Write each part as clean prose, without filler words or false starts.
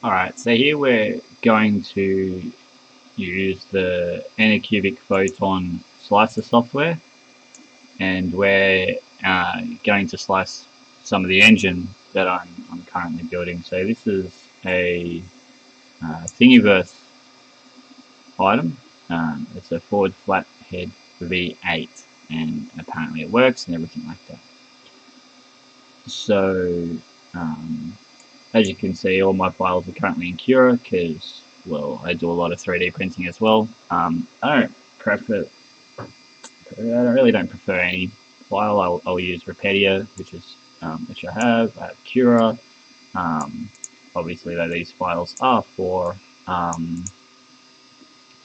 Alright, so here we're going to use the Anycubic Photon slicer software, and we're going to slice some of the engine that I'm currently building. So this is a Thingiverse item. It's a Ford Flathead V8, and apparently it works and everything like that. So as you can see, all my files are currently in Cura because, well, I do a lot of 3D printing as well. I really don't prefer any file. I'll use Repedia, which I have. I have Cura. Obviously, though, these files are for my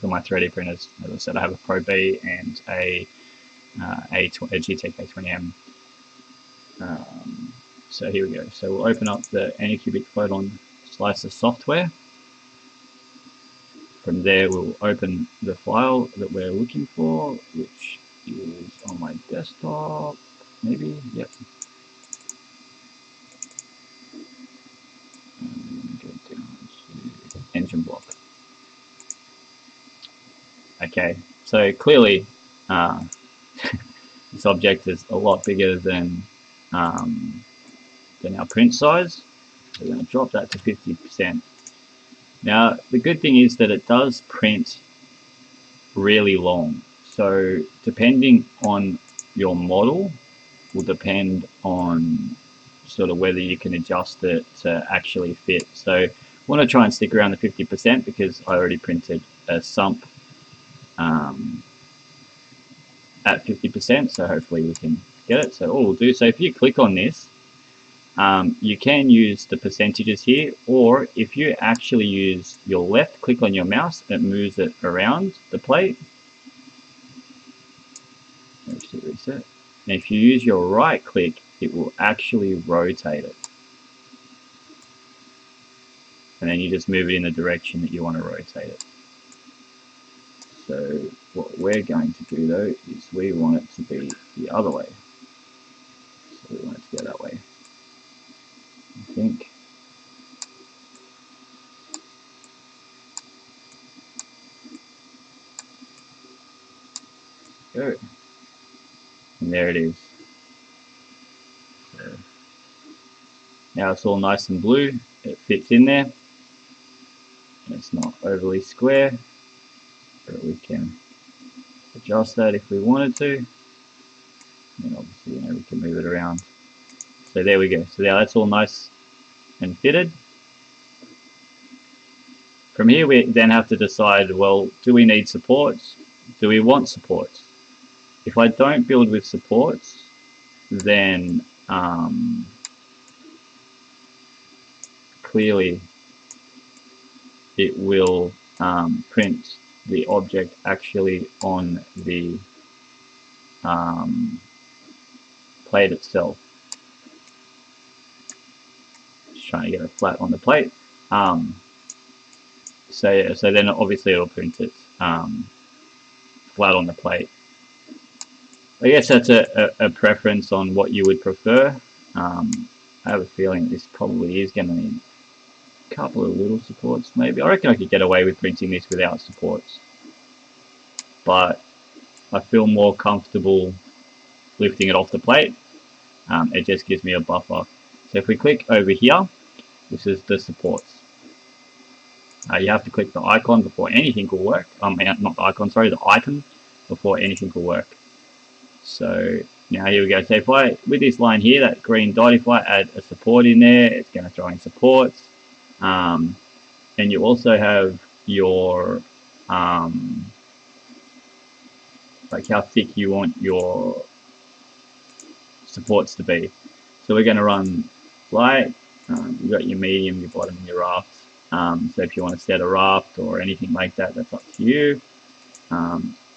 3D printers. As I said, I have a Pro B and a GTEC A20M. So here we go. So we'll open up the Anycubic Photon Slicer software. From there, we'll open the file that we're looking for, which is on my desktop. Maybe, yep. And go down to engine block. Okay, so clearly, this object is a lot bigger than our print size. So we're going to drop that to 50%. Now, the good thing is that it does print really long. So depending on your model will depend on sort of whether you can adjust it to actually fit. So I want to try and stick around the 50% because I already printed a sump at 50%, so hopefully we can get it. So all we'll do, so if you click on this, you can use the percentages here, or if you actually use your left click on your mouse, it moves it around the plate. Actually reset. And if you use your right click, it will actually rotate it. And then you just move it in the direction that you want to rotate it. So what we're going to do though is we want it to be the other way. So we want it to go that way, I think. Go. And there it is. So now it's all nice and blue. It fits in there. And it's not overly square. But we can adjust that if we wanted to. And obviously, we can move it around. So there we go. So now that's all nice and fitted. From here, we then have to decide, well, do we need supports? Do we want supports? If I don't build with supports, then clearly it will print the object actually on the plate itself. Just trying to get it flat on the plate. So then obviously it'll print it flat on the plate. I guess that's a preference on what you would prefer. I have a feeling this probably is going to need a couple of little supports maybe. I reckon I could get away with printing this without supports. But I feel more comfortable lifting it off the plate. It just gives me a buffer. So if we click over here, this is the supports. You have to click the icon before anything will work. Not the icon, sorry, the item before anything will work. So now here we go. So if I, with this line here, that green dot, if I add a support in there, it's going to throw in supports. And you also have your, like how thick you want your supports to be. So we're going to run light. You've got your medium, your bottom, and your raft. So if you want to set a raft or anything like that, that's up to you.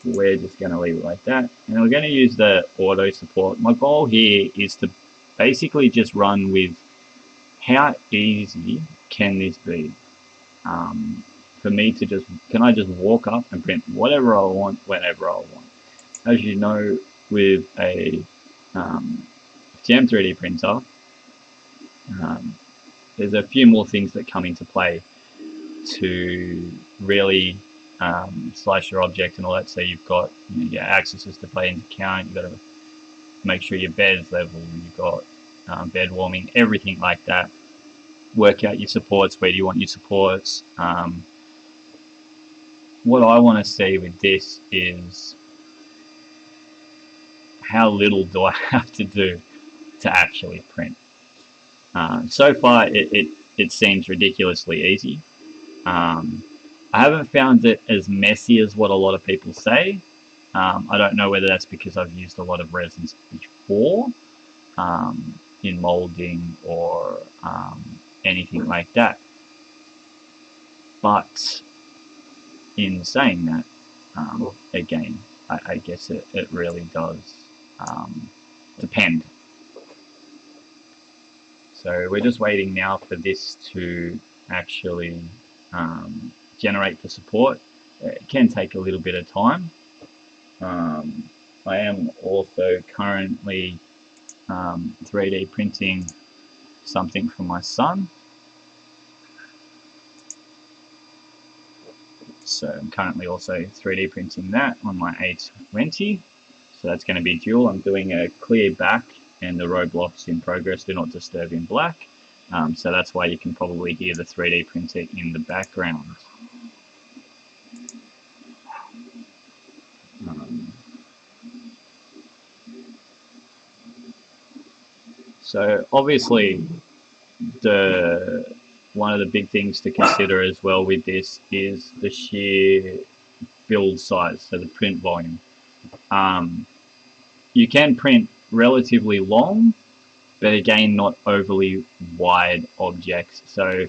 We're just going to leave it like that. And we're going to use the auto support. My goal here is to basically just run with how easy can this be? For me to just, can I just walk up and print whatever I want, whenever I want? As you know, with a Gem 3D printer, there's a few more things that come into play. to really slice your object and all that. So you've got your axis to play into account. You've got to make sure your bed's level. You've got bed warming, everything like that. Work out your supports. Where do you want your supports? What I want to see with this is how little do I have to do to actually print. So far, it seems ridiculously easy. I haven't found it as messy as what a lot of people say. I don't know whether that's because I've used a lot of resins before in molding or anything like that. But in saying that, again, I guess it really does depend. So we're just waiting now for this to actually generate the support. It can take a little bit of time. I am also currently 3D printing something for my son. So I'm currently also 3D printing that on my A20. So that's going to be dual. I'm doing a clear back and the roadblocks in progress do not disturb in black. So that's why you can probably hear the 3D printer in the background. So obviously one of the big things to consider as well with this is the sheer build size, so the print volume. You can print relatively long, but again, not overly wide objects. So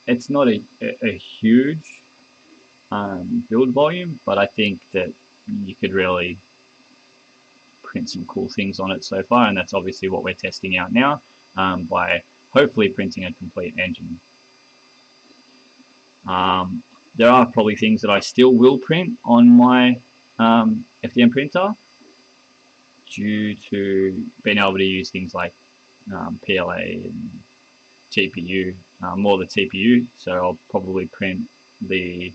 it's not a huge build volume, but I think that you could really print some cool things on it so far, and that's obviously what we're testing out now by hopefully printing a complete engine. There are probably things that I still will print on my FDM printer due to being able to use things like PLA and TPU, more the TPU, so I'll probably print the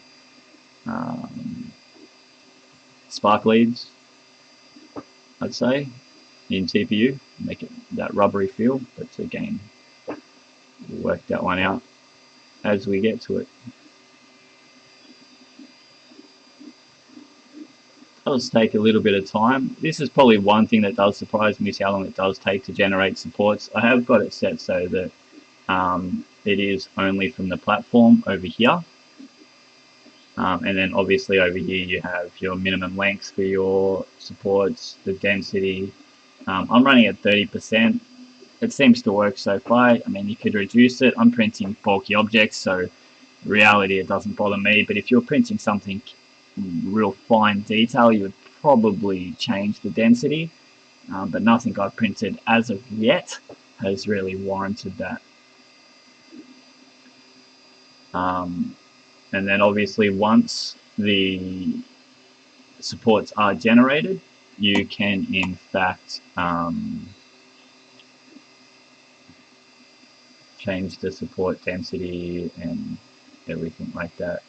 spark leads, I'd say, in TPU, make it that rubbery feel, but again, we'll work that one out as we get to it. It does take a little bit of time. This is probably one thing that does surprise me, is how long it does take to generate supports. I have got it set so that it is only from the platform over here. And then obviously over here you have your minimum length for your supports, the density. I'm running at 30%. It seems to work so far. I mean, you could reduce it. I'm printing bulky objects, so in reality it doesn't bother me. But if you're printing something real fine detail, you would probably change the density. But nothing I've printed as of yet has really warranted that. And then obviously once the supports are generated, you can in fact change the support density and everything like that.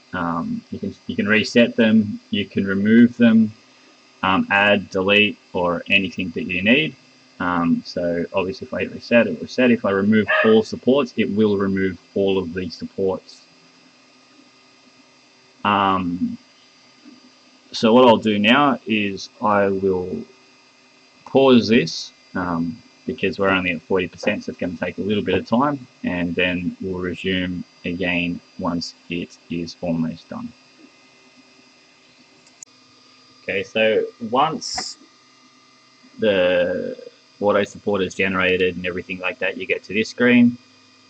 You can reset them, you can remove them, add, delete, or anything that you need. So obviously if I hit reset, it will reset. If I remove all supports, it will remove all of the supports. So what I'll do now is I will pause this because we're only at 40%, so it's going to take a little bit of time, and then we'll resume again once it is almost done. Okay, so once the auto support is generated and everything like that, you get to this screen,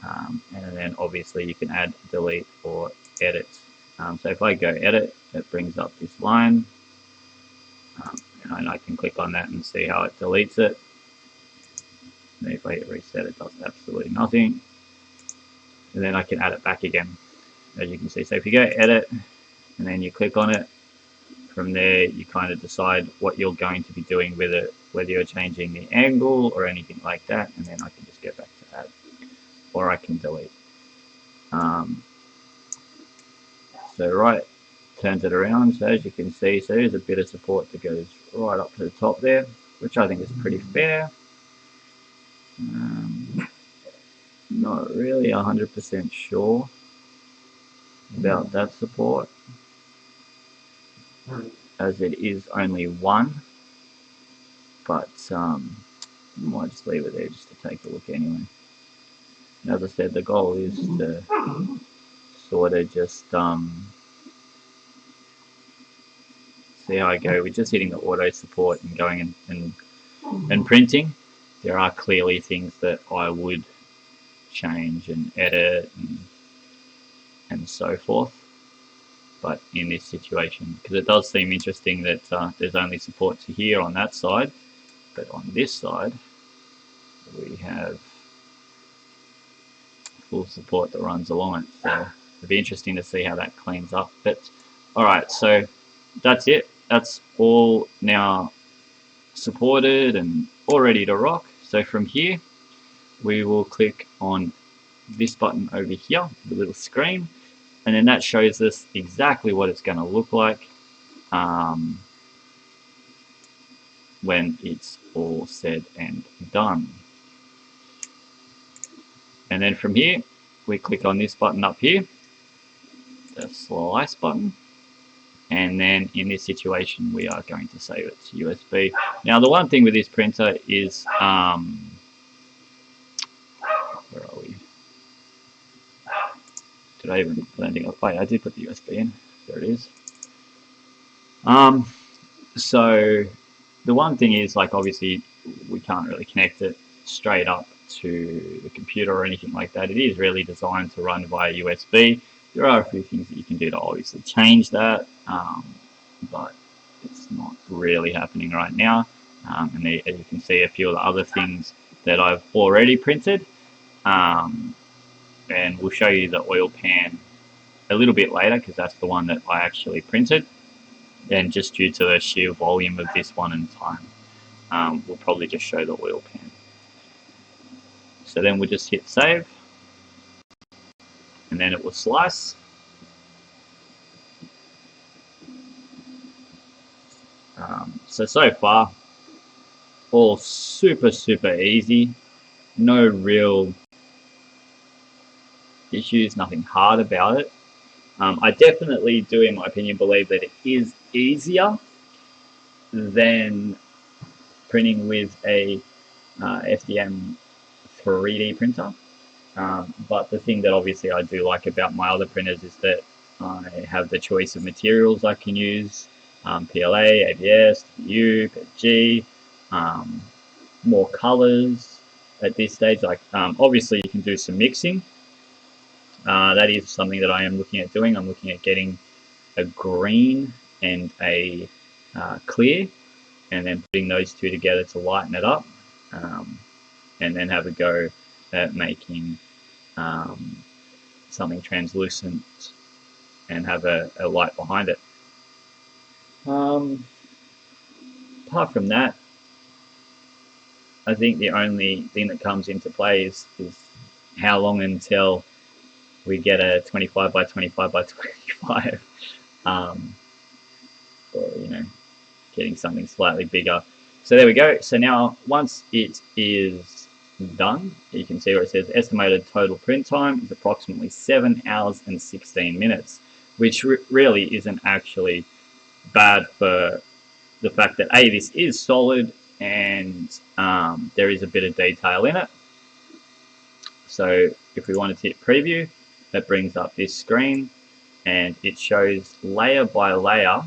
and then obviously you can add, delete, or edit. So if I go edit, it brings up this line, and I can click on that and see how it deletes it. And if I hit reset, it does absolutely nothing. And then I can add it back again, as you can see. So if you go edit, and then you click on it, from there you kind of decide what you're going to be doing with it, whether you're changing the angle or anything like that, and then I can just go back to add, or I can delete. So right, turns it around. So as you can see, so there's a bit of support that goes right up to the top there, which I think is pretty fair. Not really 100% sure about that support, as it is only one, but I might just leave it there just to take a look anyway. As I said, the goal is to sort of just see how I go. We're just hitting the auto support and going and printing. There are clearly things that I would change and edit and so forth. But in this situation, because it does seem interesting that there's only support to here on that side, but on this side we have full support that runs along it. So it'd be interesting to see how that cleans up. But all right, so that's it. That's all now supported and all ready to rock. So from here, we will click on this button over here, the little screen, and then that shows us exactly what it's going to look like when it's all said and done. And then from here, we click on this button up here, the slice button, and then in this situation, we are going to save it to USB. Now, the one thing with this printer is, where are we? Did I even landing up? Wait, I did put the USB in. There it is. So the one thing is, like, obviously we can't really connect it straight up to the computer or anything like that. It is really designed to run via USB. There are a few things that you can do to obviously change that, but it's not really happening right now. And as you can see, a few of the other things that I've already printed, and we'll show you the oil pan a little bit later because that's the one that I actually printed. And just due to the sheer volume of this one in time, we'll probably just show the oil pan. So then we'll just hit save, and then it will slice. So far, all super easy. No real issues, nothing hard about it. I definitely do, in my opinion, believe that it is easier than printing with a FDM 3D printer. But the thing that obviously I do like about my other printers is that I have the choice of materials I can use, PLA, ABS, TPU, PETG, more colors at this stage. Like obviously you can do some mixing. That is something that I am looking at doing. I'm looking at getting a green and a clear, and then putting those two together to lighten it up, and then have a go at making something translucent and have a light behind it. Apart from that, I think the only thing that comes into play is how long until we get a 25 by 25 by 25, or getting something slightly bigger. So there we go. So now once it is done, you can see where it says estimated total print time is approximately 7 hours and 16 minutes, which really isn't actually bad for the fact that this is solid and there is a bit of detail in it. So if we wanted to hit preview, that brings up this screen and it shows layer by layer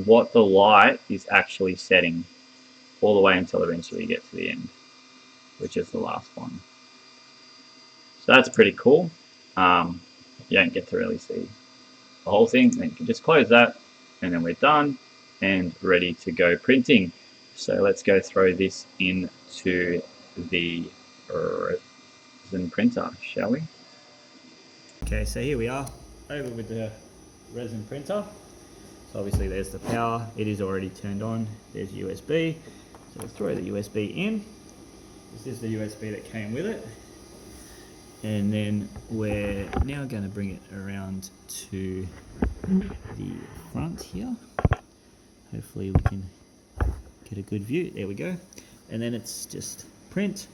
what the light is actually setting all the way until eventually you get to the end, which is the last one. So that's pretty cool. You don't get to really see the whole thing. Then you can just close that and then we're done and ready to go printing. So let's go throw this into the resin printer, shall we? Okay, so here we are over with the resin printer. So obviously there's the power, it is already turned on, there's USB. So we'll throw the USB in. This is the USB that came with it. And then we're now going to bring it around to the front here. Hopefully we can get a good view. There we go. And then it's just print.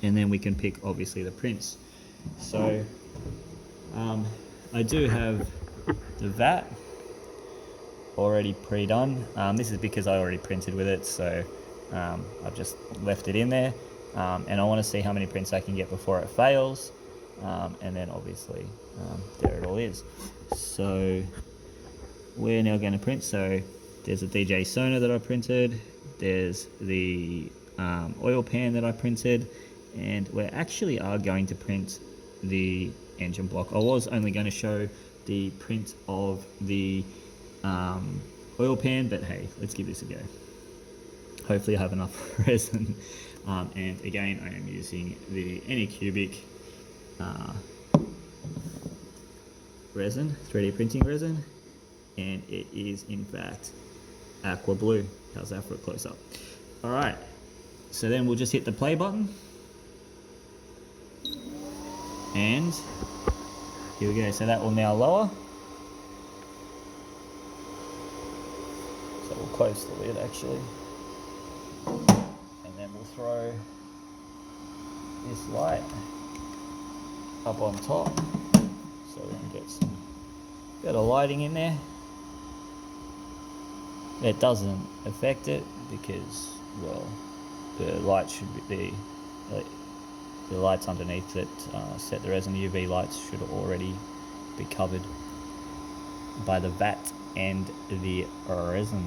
And then we can pick obviously the prints. So I do have the vat already pre-done. This is because I already printed with it, so I've just left it in there. And I want to see how many prints I can get before it fails. And then obviously there it all is. So we're now going to print. So there's a DJ Sonar that I printed. There's the oil pan that I printed. And we actually are going to print the engine block. I was only going to show the print of the oil pan, but hey, let's give this a go. Hopefully I have enough resin. And again, I am using the Anycubic resin, 3D printing resin, and it is in fact aqua blue. How's that for a close up? All right, so then we'll just hit the play button. And here we go, so that will now lower. So we'll close the lid actually. And then we'll throw this light up on top so we can get some better lighting in there. It doesn't affect it because, well, the light should be the lights underneath that set the resin. The UV lights should already be covered by the vat and the resin.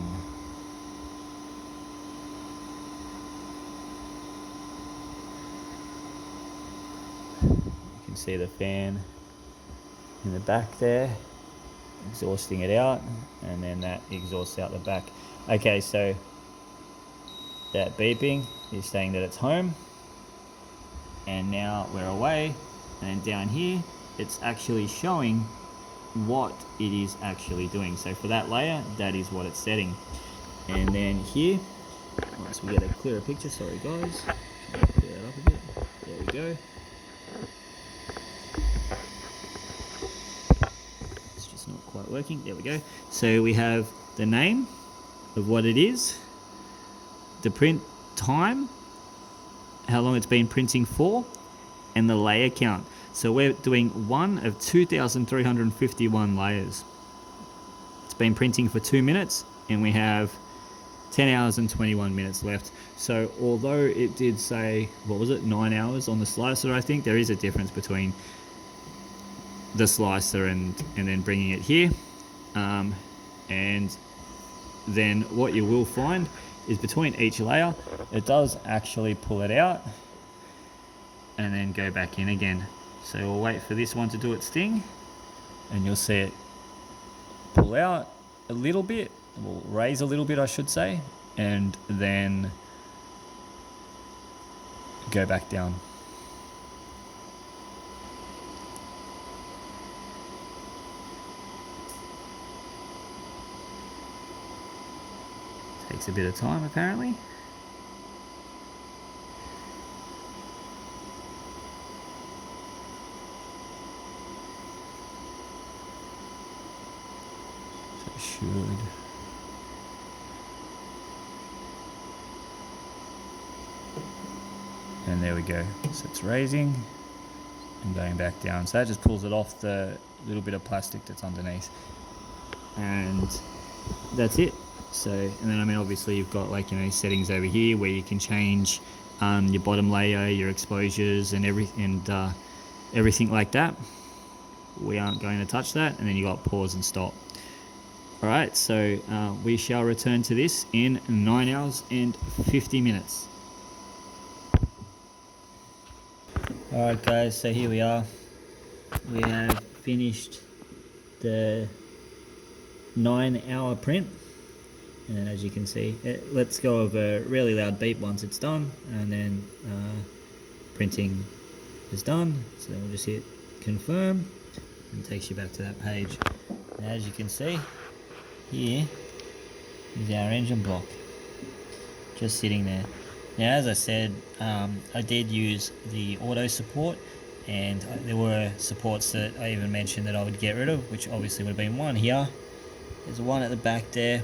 You can see the fan in the back there exhausting it out, and then that exhausts out the back. Okay, so that beeping is saying that it's home. And now we're away, and then down here it's actually showing what it is actually doing. So for that layer, that is what it's setting. And then here, once we get a clearer picture, sorry guys, clear that up a bit. There we go. It's just not quite working. There we go. So we have the name of what it is, the print time, how long it's been printing for, and the layer count. So we're doing one of 2,351 layers. It's been printing for 2 minutes, and we have 10 hours and 21 minutes left. So although it did say, what was it, 9 hours on the slicer, I think there is a difference between the slicer and then bringing it here. And then what you will find is between each layer, it does actually pull it out and then go back in again. So we'll wait for this one to do its thing, and you'll see it pull out a little bit, will raise a little bit I should say, and then go back down. Takes a bit of time apparently. So it should. And there we go. So it's raising and going back down. So that just pulls it off the little bit of plastic that's underneath. And that's it. So, and then I mean obviously you've got like, you know, settings over here where you can change your bottom layer, your exposures and everything like that. We aren't going to touch that. And then you got pause and stop. Alright, so we shall return to this in 9 hours and 50 minutes. Alright guys, so here we are. We have finished the 9-hour print. And as you can see, it lets go of a really loud beep once it's done, and then printing is done. So we'll just hit confirm and it takes you back to that page. Now, as you can see, here is our engine block just sitting there. Now, as I said, I did use the auto support, and there were supports that I even mentioned that I would get rid of, which obviously would have been one here. There's one at the back there,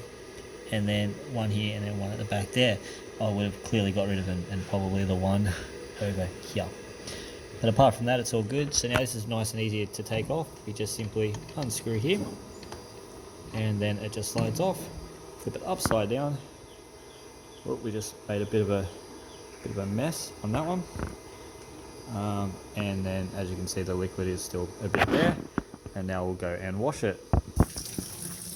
and then one here, and then one at the back there. I would have clearly got rid of, and probably the one over here. But apart from that, it's all good. So now this is nice and easy to take off. You just simply unscrew here, and then it just slides off. Flip it upside down. Oh, we just made a bit of a mess on that one. And then, as you can see, the liquid is still a bit there. And now we'll go and wash it.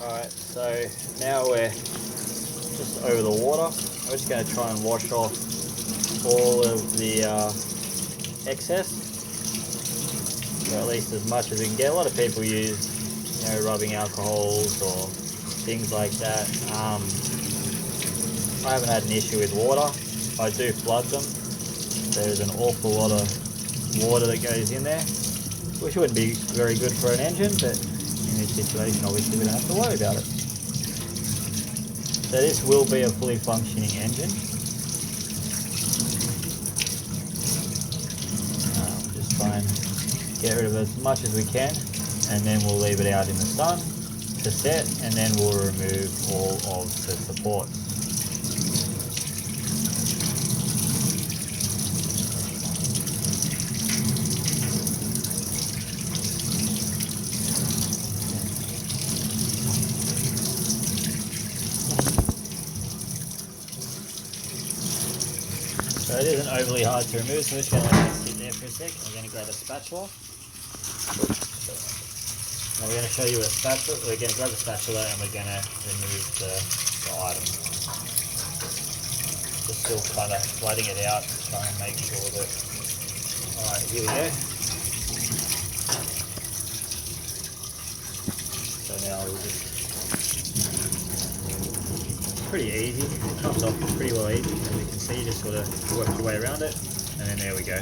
Alright, so now we're just over the water. I'm just going to try and wash off all of the excess, or at least as much as we can get. A lot of people use, rubbing alcohols or things like that. I haven't had an issue with water. I do flood them. There's an awful lot of water that goes in there, which wouldn't be very good for an engine, but in this situation obviously we don't have to worry about it. So this will be a fully functioning engine. Just try and get rid of as much as we can, and then we'll leave it out in the sun to set, and then we'll remove all of the supports. So it isn't overly hard to remove, so we're just going to let it sit there for a sec. We're going to grab a spatula. Now we're going to show you a spatula. We're going to grab the spatula and we're going to remove the item. Just still kind of flooding it out, trying to make sure that... Alright, here we go. So now we'll just... Pretty easy, it comes off pretty well easy. As you can see, you just sort of work your way around it, and then there we go.